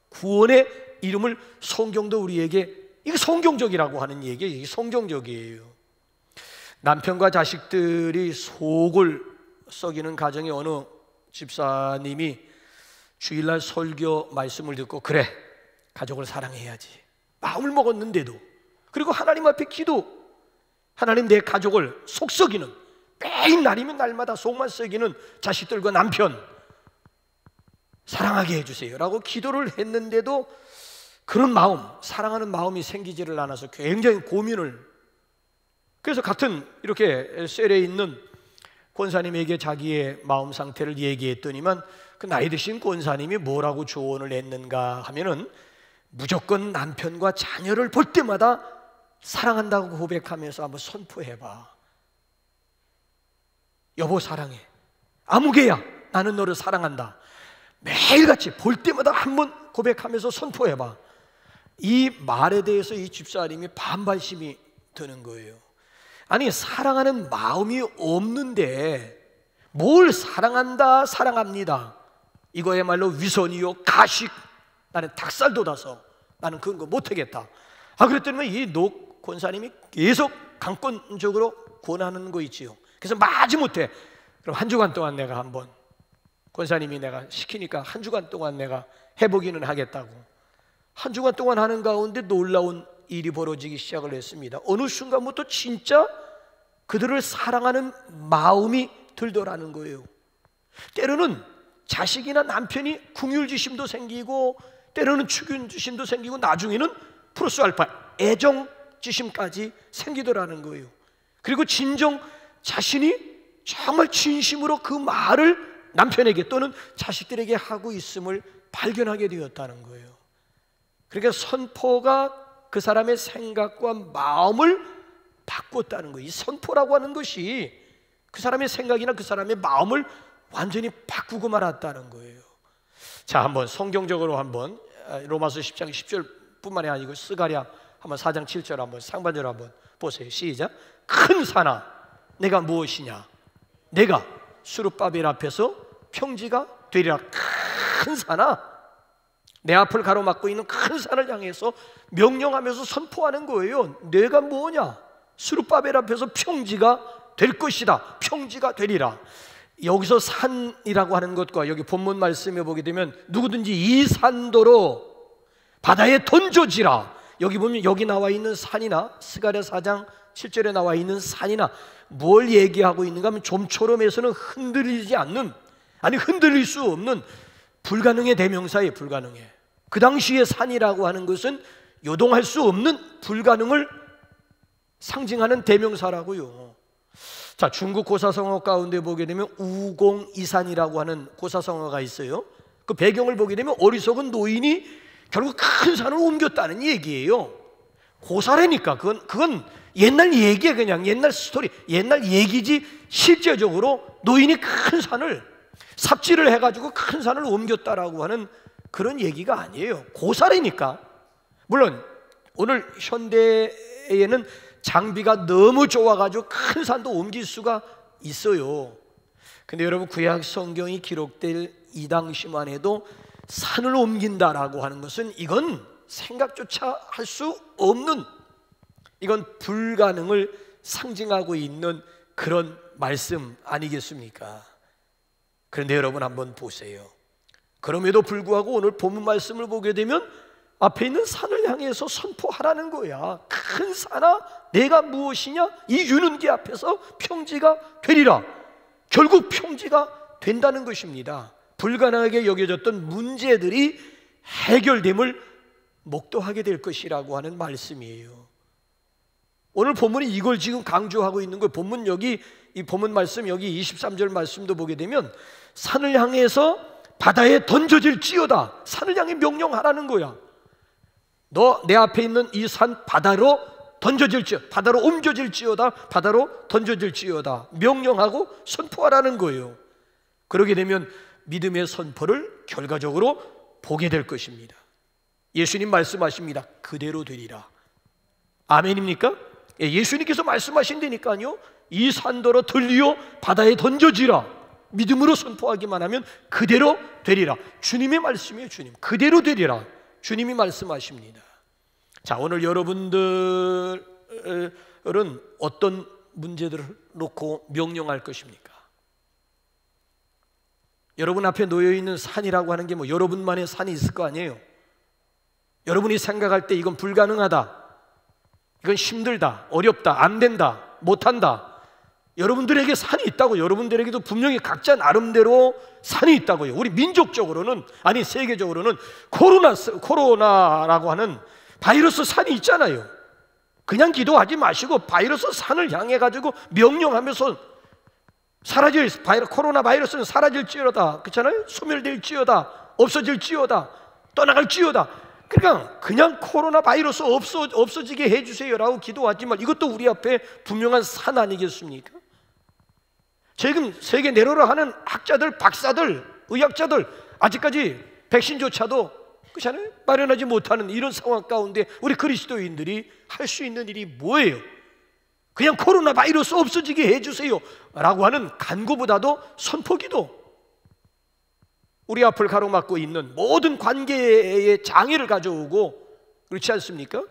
구원의 이름을 성경도 우리에게, 이게 성경적이라고 하는 얘기예요. 이게 성경적이에요. 남편과 자식들이 속을 썩이는 가정에 어느 집사님이 주일날 설교 말씀을 듣고, 그래, 가족을 사랑해야지 마음을 먹었는데도, 그리고 하나님 앞에 기도, 하나님 내 가족을 속 썩이는, 매일 날이면 날마다 속만 썩이는 자식들과 남편 사랑하게 해주세요 라고 기도를 했는데도 그런 마음, 사랑하는 마음이 생기지를 않아서 굉장히 고민을, 그래서 같은 이렇게 셀에 있는 권사님에게 자기의 마음 상태를 얘기했더니만 그 나이 드신 권사님이 뭐라고 조언을 했는가 하면은, 무조건 남편과 자녀를 볼 때마다 사랑한다고 고백하면서 한번 선포해봐. 여보 사랑해, 아무개야 나는 너를 사랑한다. 매일같이 볼 때마다 한번 고백하면서 선포해봐. 이 말에 대해서 이 집사님이 반발심이 드는 거예요. 아니, 사랑하는 마음이 없는데 뭘 사랑한다, 사랑합니다, 이거야말로 위선이요 가식, 나는 닭살 돋아서 나는 그런 거 못하겠다. 그랬더니 이 노 권사님이 계속 강권적으로 권하는 거 있지요. 그래서 마지못해 그럼 한 주간 동안 내가 한번, 권사님이 내가 시키니까 한 주간 동안 내가 해보기는 하겠다고. 한 주간 동안 하는 가운데 놀라운 일이 벌어지기 시작을 했습니다. 어느 순간부터 진짜 그들을 사랑하는 마음이 들더라는 거예요. 때로는 자식이나 남편이 궁율지심도 생기고, 때로는 축윤지심도 생기고, 나중에는 플러스 알파 애정지심까지 생기더라는 거예요. 그리고 진정 자신이 정말 진심으로 그 말을 남편에게 또는 자식들에게 하고 있음을 발견하게 되었다는 거예요. 그러니까 선포가 그 사람의 생각과 마음을 바꿨다는 거예요. 이 선포라고 하는 것이 그 사람의 생각이나 그 사람의 마음을 완전히 바꾸고 말았다는 거예요. 자, 한번 성경적으로 한번 로마서 10장 10절뿐만이 아니고 스가랴 한번 4장 7절 한번 상반절 한번 보세요. 시작. 큰 산아 내가 무엇이냐, 내가 수룹바벨 앞에서 평지가 되리라. 큰 산아, 내 앞을 가로막고 있는 큰 산을 향해서 명령하면서 선포하는 거예요. 내가 뭐냐, 수룹바벨 앞에서 평지가 될 것이다, 평지가 되리라. 여기서 산이라고 하는 것과 여기 본문 말씀에 보게 되면 누구든지 이 산도로 바다에 던져지라, 여기 보면 여기 나와 있는 산이나 스가랴 4장 7절에 나와 있는 산이나 뭘 얘기하고 있는가 하면 좀처럼에서는 흔들리지 않는, 아니 흔들릴 수 없는 불가능의 대명사예요. 불가능해. 그 당시에 산이라고 하는 것은 요동할 수 없는 불가능을 상징하는 대명사라고요. 자, 중국 고사성어 가운데 보게 되면 우공이산이라고 하는 고사성어가 있어요. 그 배경을 보게 되면 어리석은 노인이 결국 큰 산을 옮겼다는 얘기예요. 고사라니까 그건 옛날 얘기야. 그냥 옛날 스토리, 옛날 얘기지 실제적으로 노인이 큰 산을 삽질을 해가지고 큰 산을 옮겼다라고 하는 그런 얘기가 아니에요. 고사라니까. 물론 오늘 현대에는 장비가 너무 좋아가지고 큰 산도 옮길 수가 있어요. 근데 여러분, 구약 성경이 기록될 이 당시만 해도 산을 옮긴다라고 하는 것은 이건 생각조차 할 수 없는, 이건 불가능을 상징하고 있는 그런 말씀 아니겠습니까? 그런데 여러분 한번 보세요. 그럼에도 불구하고 오늘 본문 말씀을 보게 되면 앞에 있는 산을 향해서 선포하라는 거야. 큰 산아, 내가 무엇이냐? 이 유는계 앞에서 평지가 되리라. 결국 평지가 된다는 것입니다. 불가능하게 여겨졌던 문제들이 해결됨을 목도하게 될 것이라고 하는 말씀이에요. 오늘 본문이 이걸 지금 강조하고 있는 거예요. 본문 여기, 이 본문 말씀 여기 23절 말씀도 보게 되면 산을 향해서 바다에 던져질지어다. 산을 향해 명령하라는 거야. 너 내 앞에 있는 이 산 바다로 던져질지어다. 바다로 옮겨질지어다. 바다로 던져질지어다. 명령하고 선포하라는 거예요. 그러게 되면 믿음의 선포를 결과적으로 보게 될 것입니다. 예수님 말씀하십니다. 그대로 되리라. 아멘입니까? 예수님께서 말씀하신다니까요. 이 산더러 들리어 바다에 던져지라. 믿음으로 선포하기만 하면 그대로 되리라. 주님의 말씀이에요. 주님, 그대로 되리라. 주님이 말씀하십니다. 자, 오늘 여러분들은 어떤 문제들을 놓고 명령할 것입니까? 여러분 앞에 놓여있는 산이라고 하는 게 뭐 여러분만의 산이 있을 거 아니에요. 여러분이 생각할 때 이건 불가능하다, 이건 힘들다, 어렵다, 안 된다, 못한다, 여러분들에게 산이 있다고. 여러분들에게도 분명히 각자 나름대로 산이 있다고요. 우리 민족적으로는, 아니 세계적으로는 코로나라고 하는 바이러스 산이 있잖아요. 그냥 기도하지 마시고 바이러스 산을 향해 가지고 명령하면서 코로나 바이러스는 사라질지어다, 그렇잖아요. 소멸될지어다, 없어질지어다, 떠나갈지어다. 그러니까 그냥 코로나 바이러스 없어지게 해주세요라고 기도하지만 이것도 우리 앞에 분명한 산 아니겠습니까? 지금 세계 내로라 하는 학자들, 박사들, 의학자들 아직까지 백신조차도 그렇잖아요, 마련하지 못하는 이런 상황 가운데 우리 그리스도인들이 할 수 있는 일이 뭐예요? 그냥 코로나 바이러스 없어지게 해주세요 라고 하는 간구보다도 선포기도. 우리 앞을 가로막고 있는 모든 관계의 장애를 가져오고, 그렇지 않습니까?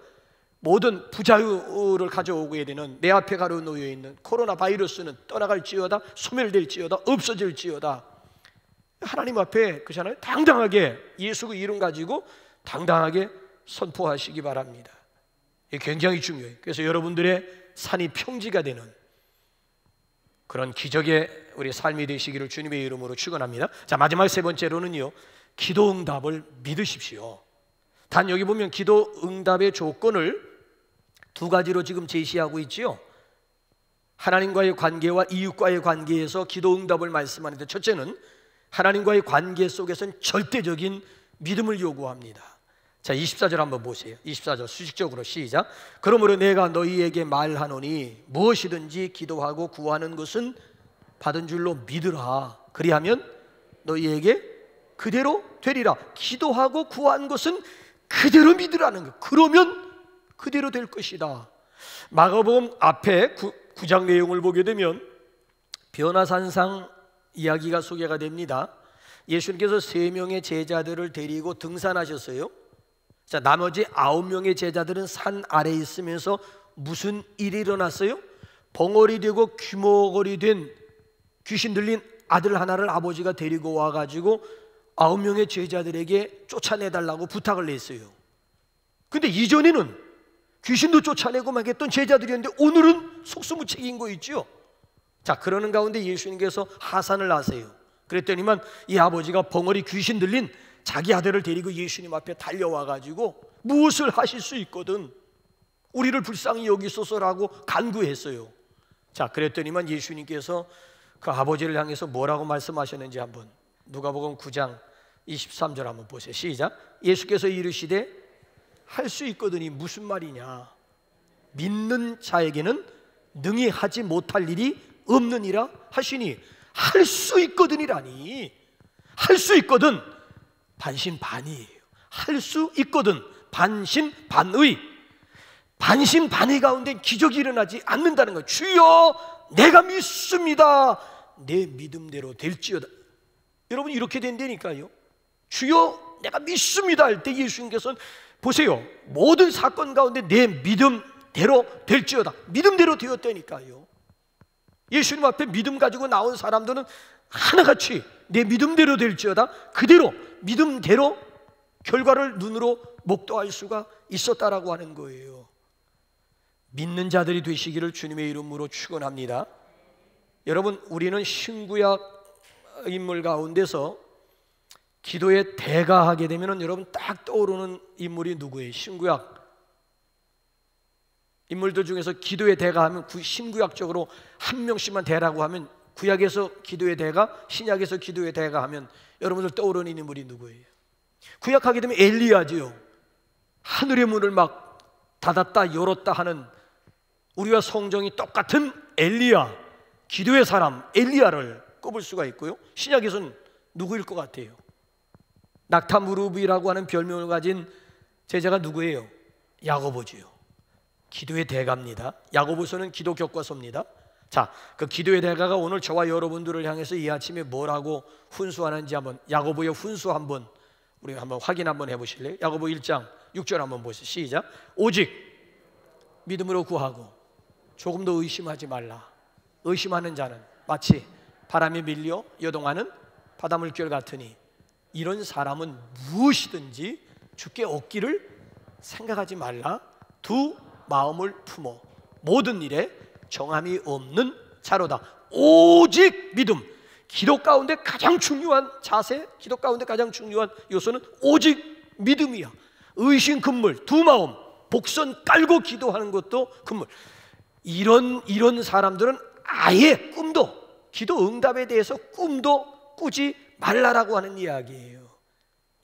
모든 부자유를 가져오게 되는 내 앞에 가로놓여 있는 코로나 바이러스는 떠나갈지어다, 소멸될지어다, 없어질지어다. 하나님 앞에 그렇잖아요, 당당하게 예수 그 이름 가지고 당당하게 선포하시기 바랍니다. 이게 굉장히 중요해요. 그래서 여러분들의 산이 평지가 되는 그런 기적의 우리 삶이 되시기를 주님의 이름으로 축원합니다. 자, 마지막 세 번째로는요, 기도 응답을 믿으십시오. 단 여기 보면 기도 응답의 조건을 두 가지로 지금 제시하고 있지요. 하나님과의 관계와 이웃과의 관계에서 기도 응답을 말씀하는데, 첫째는 하나님과의 관계 속에서는 절대적인 믿음을 요구합니다. 자, 24절 한번 보세요. 24절 수식적으로 시작. 그러므로 내가 너희에게 말하노니 무엇이든지 기도하고 구하는 것은 받은 줄로 믿으라. 그리하면 너희에게 그대로 되리라. 기도하고 구한 것은 그대로 믿으라는 거예요. 그러면 그대로 될 것이다. 마가복음 앞에 9장 내용을 보게 되면 변화산상 이야기가 소개가 됩니다. 예수님께서 3명의 제자들을 데리고 등산하셨어요. 자, 나머지 9명의 제자들은 산 아래에 있으면서 무슨 일이 일어났어요? 벙어리 되고 귀머거리 된 귀신 들린 아들 하나를 아버지가 데리고 와가지고 9명의 제자들에게 쫓아내달라고 부탁을 냈어요. 근데 이전에는 귀신도 쫓아내고 막 했던 제자들이었는데 오늘은 속수무책인 거 있죠. 자, 그러는 가운데 예수님께서 하산을 하세요. 그랬더니만 이 아버지가 벙어리 귀신 들린 자기 아들을 데리고 예수님 앞에 달려와가지고 무엇을 하실 수 있거든 우리를 불쌍히 여기소서라고 간구했어요. 자, 그랬더니만 예수님께서 그 아버지를 향해서 뭐라고 말씀하셨는지 한번 누가복음 9장 23절 한번 보세요. 시작. 예수께서 이르시되 할 수 있거든이 무슨 말이냐, 믿는 자에게는 능히 하지 못할 일이 없느니라 하시니, 할 수 있거든이라니. 할 수 있거든 반신반의예요. 할 수 있거든 반신반의. 반신반의 가운데 기적이 일어나지 않는다는 거예요. 주여 내가 믿습니다, 내 믿음대로 될지어다. 여러분 이렇게 된다니까요. 주여 내가 믿습니다 할 때 예수님께서는 보세요, 모든 사건 가운데 내 믿음대로 될지어다, 믿음대로 되었다니까요. 예수님 앞에 믿음 가지고 나온 사람들은 하나같이 내 믿음대로 될지어다 그대로 믿음대로 결과를 눈으로 목도할 수가 있었다라고 하는 거예요. 믿는 자들이 되시기를 주님의 이름으로 축원합니다. 여러분, 우리는 신구약 인물 가운데서 기도에 대가하게 되면 여러분 딱 떠오르는 인물이 누구예요? 신구약 인물들 중에서 기도에 대가하면 신구약적으로 한 명씩만 대라고 하면, 구약에서 기도에 대가, 신약에서 기도에 대가하면 여러분들 떠오르는 인물이 누구예요? 구약하게 되면 엘리야지요. 하늘의 문을 막 닫았다 열었다 하는, 우리와 성정이 똑같은 엘리야, 기도의 사람 엘리야를 꼽을 수가 있고요. 신약에서는 누구일 것 같아요? 낙타무르비라고 하는 별명을 가진 제자가 누구예요? 야고보지요. 기도의 대가입니다. 야고보서는 기도 교과서입니다. 자, 그 기도의 대가가 오늘 저와 여러분들을 향해서 이 아침에 뭐라고 훈수하는지 한번, 야고보의 훈수 한번 우리 한번 확인 한번 해보실래요? 야고보 1장 6절 한번 보세요. 시작. 오직 믿음으로 구하고 조금 더 의심하지 말라. 의심하는 자는 마치 바람에 밀려 여동하는 바닷물결 같으니, 이런 사람은 무엇이든지 주께 얻기를 생각하지 말라. 두 마음을 품어 모든 일에 정함이 없는 자로다. 오직 믿음. 기도 가운데 가장 중요한 자세, 기도 가운데 가장 중요한 요소는 오직 믿음이야. 의심 금물, 두 마음, 복선 깔고 기도하는 것도 금물. 이런 사람들은 아예 꿈도, 기도 응답에 대해서 꿈도 꾸지 말라라고 하는 이야기예요.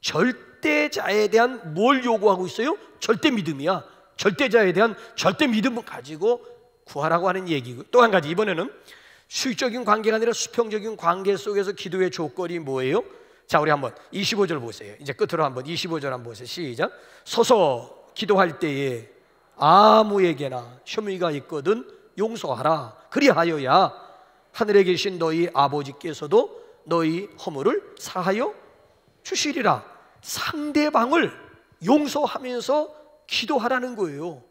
절대자에 대한 뭘 요구하고 있어요? 절대 믿음이야. 절대자에 대한 절대 믿음을 가지고 구하라고 하는 얘기고, 또 한 가지, 이번에는 수익적인 관계가 아니라 수평적인 관계 속에서 기도의 조건이 뭐예요? 자, 우리 한번 25절 보세요. 이제 끝으로 한번 25절 한번 보세요. 시작. 서서 기도할 때에 아무에게나 혐의가 있거든 용서하라. 그리하여야 하늘에 계신 너희 아버지께서도 너희 허물을 사하여 주시리라. 상대방을 용서하면서 기도하라는 거예요.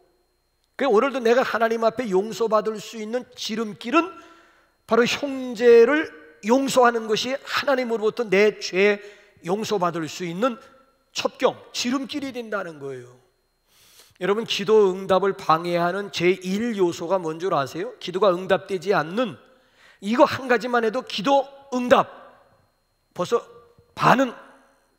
그러니까 오늘도 내가 하나님 앞에 용서받을 수 있는 지름길은 바로 형제를 용서하는 것이 하나님으로부터 내 죄 용서받을 수 있는 첩경, 지름길이 된다는 거예요. 여러분, 기도 응답을 방해하는 제1요소가 뭔 줄 아세요? 기도가 응답되지 않는 이거 한 가지만 해도 기도 응답 벌써 반은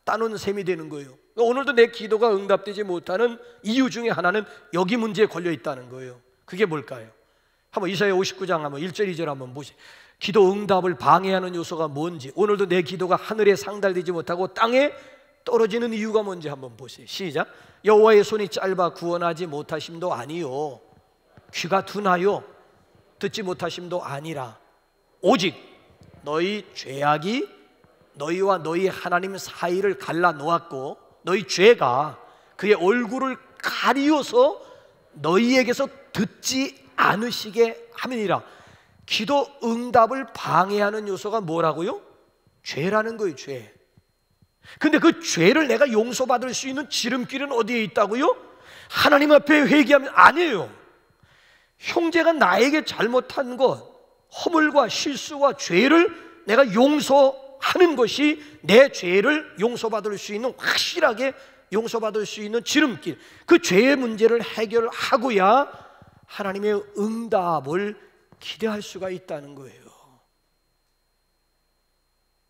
따놓은 셈이 되는 거예요. 오늘도 내 기도가 응답되지 못하는 이유 중에 하나는 여기 문제에 걸려 있다는 거예요. 그게 뭘까요? 한번 이사야 59장 한번 1절 2절 한번 보세요. 기도 응답을 방해하는 요소가 뭔지, 오늘도 내 기도가 하늘에 상달되지 못하고 땅에 떨어지는 이유가 뭔지 한번 보세요. 시작. 여호와의 손이 짧아 구원하지 못하심도 아니요, 귀가 둔하여 듣지 못하심도 아니라 오직 너희 죄악이 너희와 너희 하나님 사이를 갈라 놓았고 너희 죄가 그의 얼굴을 가리워서 너희에게서 듣지 않으시게 함이니라. 기도 응답을 방해하는 요소가 뭐라고요? 죄라는 거예요. 죄. 근데 그 죄를 내가 용서받을 수 있는 지름길은 어디에 있다고요? 하나님 앞에 회개하면 아니에요. 형제가 나에게 잘못한 것, 허물과 실수와 죄를 내가 용서하는 것이 내 죄를 용서받을 수 있는 확실하게 용서받을 수 있는 지름길, 그 죄의 문제를 해결하고야 하나님의 응답을 기대할 수가 있다는 거예요.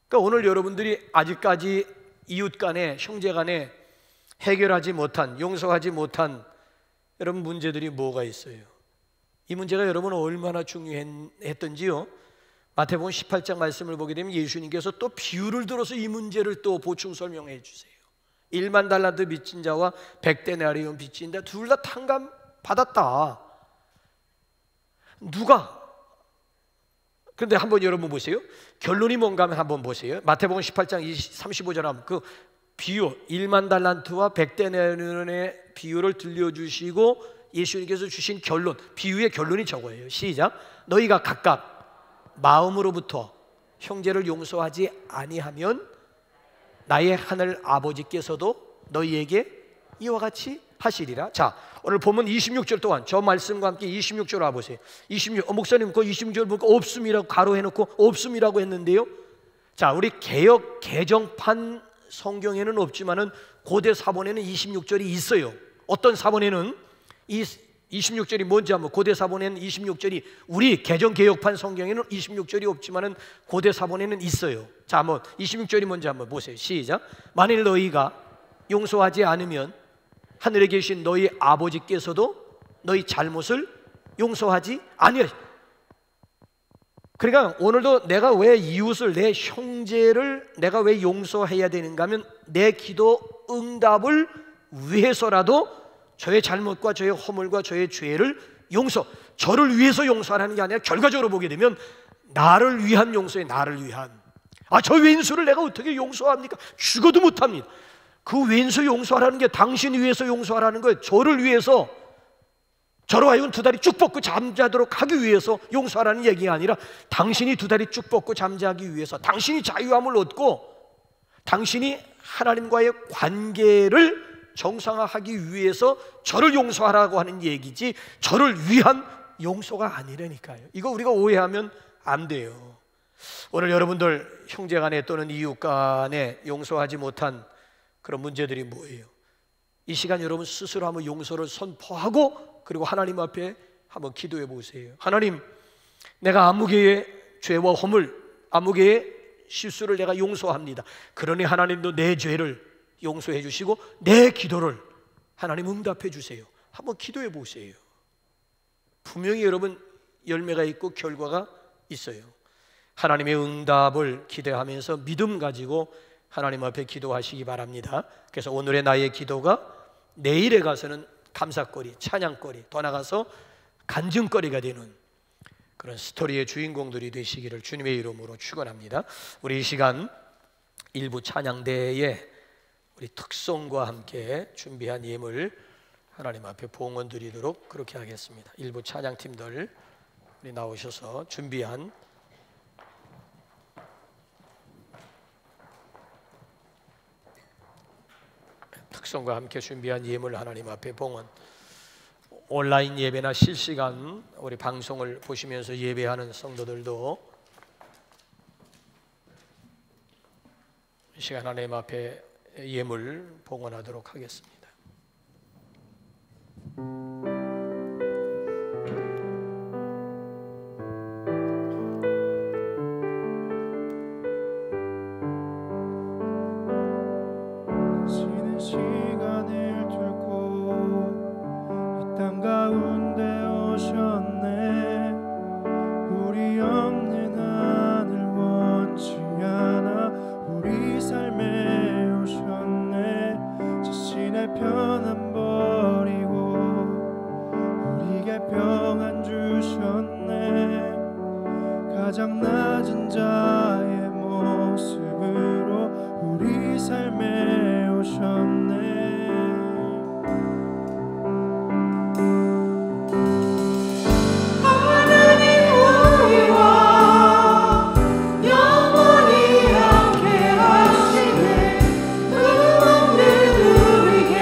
그러니까 오늘 여러분들이 아직까지 이웃 간에, 형제 간에 해결하지 못한, 용서하지 못한 여러분 문제들이 뭐가 있어요? 이 문제가 여러분 얼마나 중요했던지요, 마태복음 18장 말씀을 보게 되면 예수님께서 또 비유를 들어서 이 문제를 또 보충 설명해 주세요. 1만 달란트 빚진 자와 100데나리온 빚진 자 둘 다 탕감 받았다. 누가? 그런데 한번 여러분 보세요. 결론이 뭔가 하면 한번 보세요. 마태복음 18장 35절 하면 그 비유, 1만 달란트와 100데나리온의 비유를 들려주시고 예수님께서 주신 결론, 비유의 결론이 저거예요. 시작. 너희가 각각 마음으로부터 형제를 용서하지 아니하면 나의 하늘 아버지께서도 너희에게 이와 같이 하시리라. 자, 오늘 본문 26절 동안 저 말씀과 함께 26절 와보세요. 26, 목사님 그 26절 보니까 없음이라고 가로해놓고 없음이라고 했는데요. 자, 우리 개역 개정판 성경에는 없지만은 고대 사본에는 26절이 있어요. 어떤 사본에는 이 26절이 뭔지 한번, 고대 사본에는 26절이, 우리 개정 개혁판 성경에는 26절이 없지만은 고대 사본에는 있어요. 자, 한번 26절이 뭔지 한번 보세요. 시작. 만일 너희가 용서하지 않으면 하늘에 계신 너희 아버지께서도 너희 잘못을 용서하지 아니하시. 그러니까 오늘도 내가 왜 이웃을, 내 형제를 내가 왜 용서해야 되는가 하면 내 기도 응답을 위해서라도 저의 잘못과 저의 허물과 저의 죄를 저를 위해서 용서하라는 게 아니라 결과적으로 보게 되면 나를 위한 용서에, 나를 위한, 저 왼수를 내가 어떻게 용서합니까? 죽어도 못합니다. 그 왼수 용서하라는 게 당신 위해서 용서하라는 거예요. 저를 위해서, 저로 하여금 두 다리 쭉 뻗고 잠자도록 하기 위해서 용서하라는 얘기가 아니라 당신이 두 다리 쭉 뻗고 잠자기 위해서, 당신이 자유함을 얻고 당신이 하나님과의 관계를 정상화하기 위해서 저를 용서하라고 하는 얘기지 저를 위한 용서가 아니라니까요. 이거 우리가 오해하면 안 돼요. 오늘 여러분들 형제 간에 또는 이웃 간에 용서하지 못한 그런 문제들이 뭐예요? 이 시간 여러분 스스로 한번 용서를 선포하고 그리고 하나님 앞에 한번 기도해 보세요. 하나님, 내가 아무개의 죄와 허물, 아무개의 실수를 내가 용서합니다. 그러니 하나님도 내 죄를 용서해 주시고 내 기도를 하나님 응답해 주세요. 한번 기도해 보세요. 분명히 여러분 열매가 있고 결과가 있어요. 하나님의 응답을 기대하면서 믿음 가지고 하나님 앞에 기도하시기 바랍니다. 그래서 오늘의 나의 기도가 내일에 가서는 감사거리, 찬양거리, 더 나아가서 간증거리가 되는 그런 스토리의 주인공들이 되시기를 주님의 이름으로 축원합니다. 우리 이 시간 일부 찬양대에 우리 특송과 함께 준비한 예물 하나님 앞에 봉헌 드리도록 그렇게 하겠습니다. 일부 찬양팀들 우리 나오셔서 준비한 특송과 함께 준비한 예물 하나님 앞에 봉헌, 온라인 예배나 실시간 우리 방송을 보시면서 예배하는 성도들도 이 시간 하나님 앞에 예물 봉헌하도록 하겠습니다. 쉬는 시간을 뚫고 이 땅 가운데 오셨네. 우리 없는 하늘 원치 않아 우리 삶에 오셨네. 자신의 편안 버리고 우리에게 평안 주셨네. 가장 낮은 자의 모습으로 우리 삶에 오셨네. 함께 하시네. 그 없는 우리에게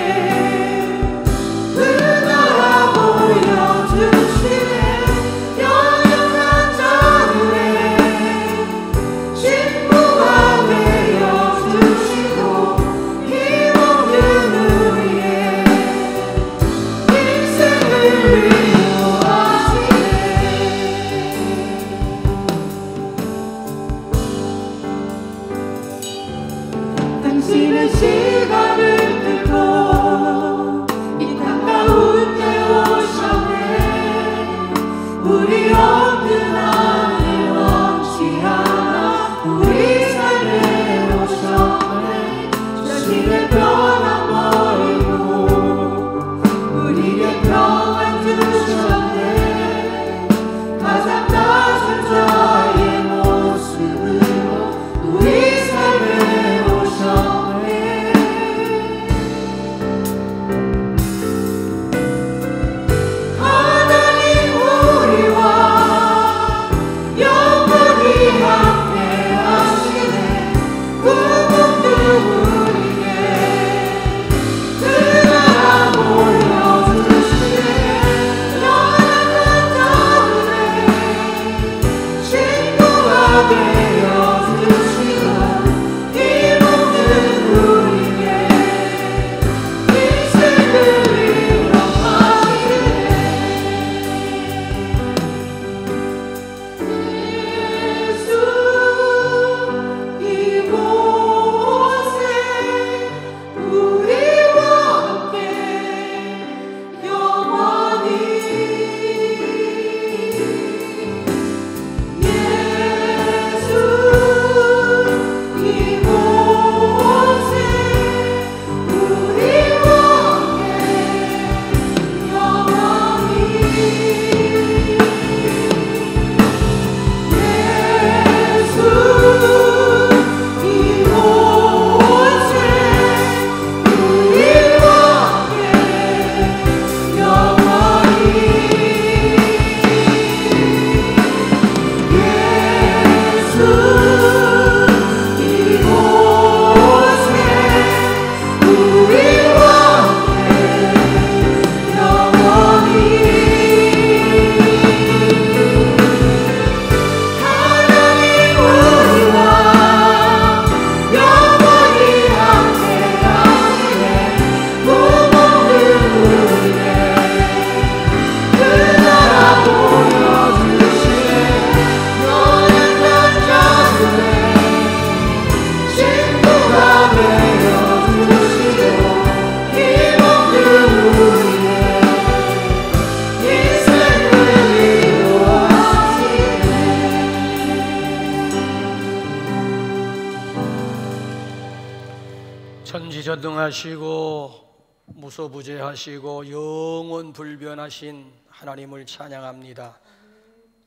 전지전능하시고 무소부재하시고 영원 불변하신 하나님을 찬양합니다.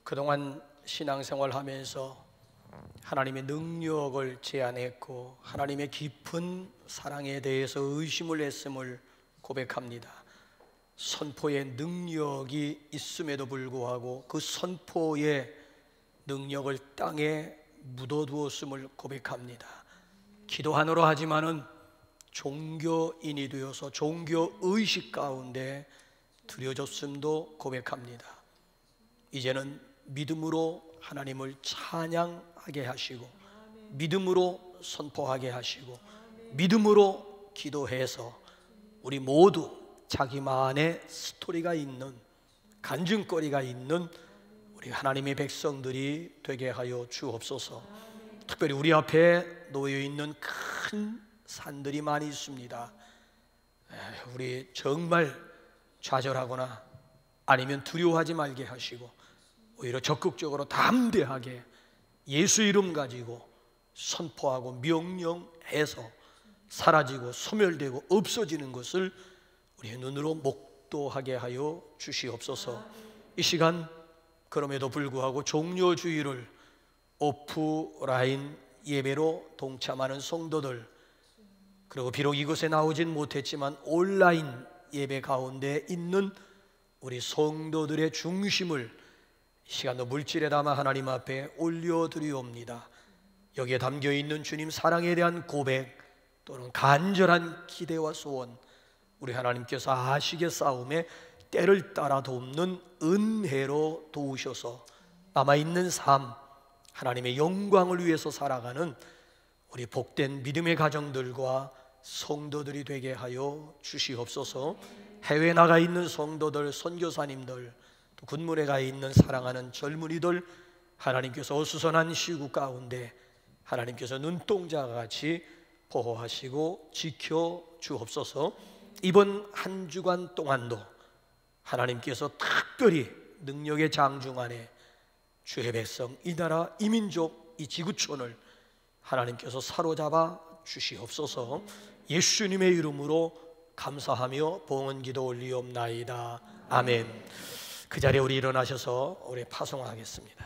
그동안 신앙생활하면서 하나님의 능력을 제안했고 하나님의 깊은 사랑에 대해서 의심을 했음을 고백합니다. 선포의 능력이 있음에도 불구하고 그 선포의 능력을 땅에 묻어두었음을 고백합니다. 기도하노라 하지만은 종교인이 되어서 종교의식 가운데 들여졌음도 고백합니다. 이제는 믿음으로 하나님을 찬양하게 하시고 믿음으로 선포하게 하시고 믿음으로 기도해서 우리 모두 자기만의 스토리가 있는 간증거리가 있는 우리 하나님의 백성들이 되게 하여 주옵소서. 특별히 우리 앞에 놓여있는 큰 산들이 많이 있습니다. 우리 정말 좌절하거나 아니면 두려워하지 말게 하시고 오히려 적극적으로 담대하게 예수 이름 가지고 선포하고 명령해서 사라지고 소멸되고 없어지는 것을 우리의 눈으로 목도하게 하여 주시옵소서. 이 시간 그럼에도 불구하고 종료주의를 오프라인 예배로 동참하는 성도들, 그리고 비록 이곳에 나오진 못했지만 온라인 예배 가운데 있는 우리 성도들의 중심을 이 시간도 물질에 담아 하나님 앞에 올려드리옵니다. 여기에 담겨있는 주님 사랑에 대한 고백 또는 간절한 기대와 소원, 우리 하나님께서 아시게 싸움에 때를 따라 돕는 은혜로 도우셔서 남아있는 삶, 하나님의 영광을 위해서 살아가는 우리 복된 믿음의 가정들과 성도들이 되게 하여 주시옵소서. 해외에 나가 있는 성도들, 선교사님들, 또 군문에 가 있는 사랑하는 젊은이들, 하나님께서 어수선한 시국 가운데 하나님께서 눈동자가 같이 보호하시고 지켜 주옵소서. 이번 한 주간 동안도 하나님께서 특별히 능력의 장중 안에 주의 백성, 이 나라, 이 민족, 이 지구촌을 하나님께서 사로잡아 주시옵소서. 예수님의 이름으로 감사하며 봉헌 기도 올리옵나이다. 아멘. 그 자리에 우리 일어나셔서 우리 파송하겠습니다.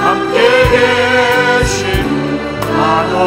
함께 계신 하나님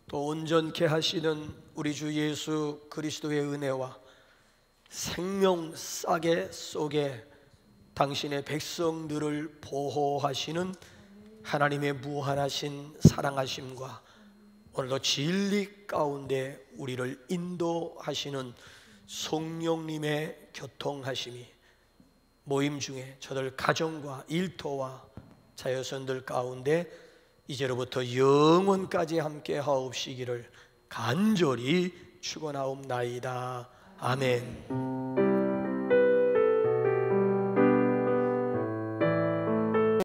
또 온전케 하시는 우리 주 예수 그리스도의 은혜와 생명 싸개 속에 당신의 백성들을 보호하시는 하나님의 무한하신 사랑하심과 오늘도 진리 가운데 우리를 인도하시는 성령님의 교통하심이 모임 중에 저들 가정과 일터와 자녀선들 가운데 이제로부터 영원까지 함께 하옵시기를 간절히 축원하옵나이다. 아멘.